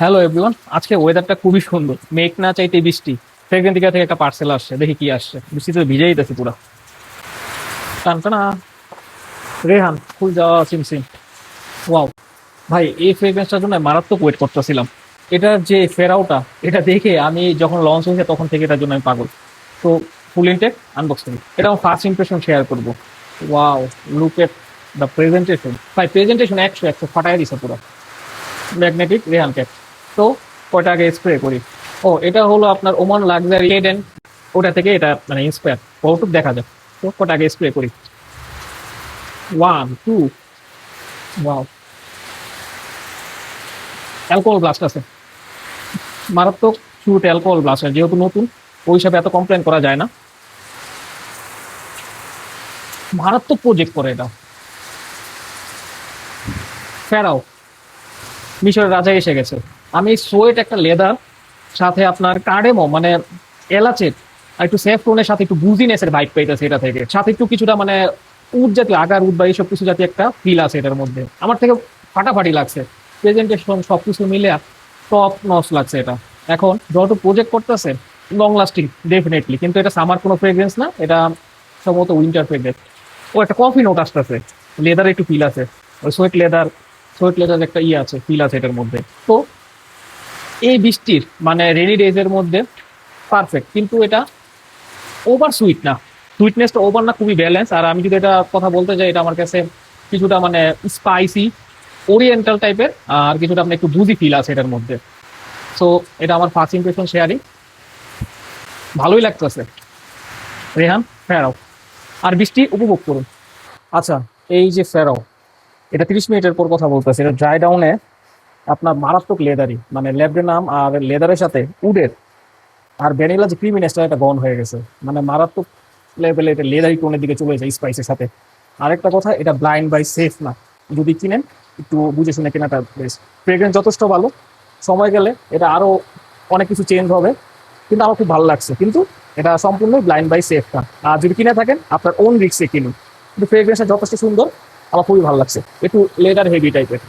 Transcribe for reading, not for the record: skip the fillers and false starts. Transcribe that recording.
Hello everyone, আজকে ওয়েদারটা খুবই সুন্দর, মেঘ না চাইতে বৃষ্টি। ফ্রেগরেন্টিকা থেকে একটা পার্সেল আসছে, দেখি কি আসছে। বৃষ্টিতে ভিজেই যাচ্ছে পুরো। টানটানা, রেহান ফুল যাওয়া সিমসিম। ওয়াও ভাই, এই ফ্রেগরেন্সটার জন্য মারাত্মক ওয়েট করতেছিলাম। এটার যে ফেরাওটা, এটা দেখে আমি যখন লঞ্চ হয়েছে তখন থেকে এটার জন্য আমি পাগল। তো ফুল ইনটেক আনবক্স করি, এটা আমার ফার্স্ট ইমপ্রেশন শেয়ার করবো। Wow, look at the presentation. ভাই প্রেজেন্টেশন একশো একশো ফাটাই দিছে পুরো। Magnetic Rehan cap. তো কয়টা আগে স্প্রে করি। ও, এটা হলো আপনার ওমান লাক্সারি এডেন, ওটা থেকে এটা মানে ইন্সপায়ার, কতটুকু দেখা যায়। তো কয়টা আগে স্প্রে করি। One two, wow, alcohol blast আছে, মারাত্মক শুট অ্যালকোহল ব্লাস্ট। যেহেতু নতুন, ওই হিসাবে এত কমপ্লেন করা যায় না। মারাত্মক প্রজেক্ট করে এটা। ফেরাও, মিশরের রাজা এসে গেছে। আমি সোয়েট একটা লেদার, সাথে আপনার কার্ডেমো মানে এলাচের আর একটু সেফ টোনের সাথে একটু বুজিনেসের ভাইব পাইতেছে এটা থেকে, সাথে একটু কিছুটা মানে উড জাতীয় আগার উড বা এইসব কিছু জাতীয় একটা ফিল আছে এটার মধ্যে। আমার থেকে ফাটাফাটি লাগছে, প্রেজেন্টেশন সবকিছু মিলে টপ নস লাগছে এটা। এখন যত প্রজেক্ট করতেছে, লং লাস্টিং ডেফিনেটলি, কিন্তু এটা সামার কোনো ফ্রেগ্রেন্স না, এটা সম্ভবত উইন্টার ফ্রেগ্রেন্স। ও, একটা কফি নোট আসতেছে, লেদার একটু ফিল আছে, ওই সোয়েট লেদার একটা ইয়ে আছে, ফিল আছে এটার মধ্যে। তো এই বৃষ্টির মানে রেনি ডেজ এর মধ্যে পারফেক্ট, কিন্তু এটা ওভার সুইট না, সুইটনেসটা ওভার না, খুবই ব্যালেন্স। আর আমি যদি এটা কথা বলতে যাই, এটা আমার কাছে কিছুটা মানে স্পাইসি ওরিয়েন্টাল টাইপের, আর কিছুটা আপনার একটু বুঝি ফিল আছে এটার মধ্যে। সো এটা আমার ফার্স্ট ইমপ্রেশন শেয়ারিং, ভালোই লাগতেছে। রেহান, ফেরাও, আর বৃষ্টি উপভোগ করুন। আচ্ছা, এই যে ফেরাও, এটা 30 মিনিটের পর কথা বলতেছে, এটা ড্রাই ডাউনে আপনার মারাত্মক লেদারি মানে ল্যাব্রেনাম আর লেদারের সাথে উডের আর ভ্যানিলা যে ক্রিমিনেসটা, এটা গন হয়ে গেছে, মানে মারাত্মক লেভেলে এটা লেদারি টোনের দিকে চলে যায় স্পাইসের সাথে। আরেকটা কথা, এটা ব্লাইন্ড বাই সেফ না, যদি কিনেন একটু বুঝে শুনে কেনাটা বেস্ট। ফ্রেগ্রেন্স যথেষ্ট ভালো, সময় গেলে এটা আরো অনেক কিছু চেঞ্জ হবে, কিন্তু আমার খুব ভালো লাগছে। কিন্তু এটা সম্পূর্ণ ব্লাইন্ড বাই সেফ না, আর যদি কিনে থাকেন আপনার ওন রিক্সে কিনুন। কিন্তু ফ্রেগ্রেন্সটা যথেষ্ট সুন্দর, আমার খুবই ভালো লাগছে, একটু লেদার হেভি টাইপের।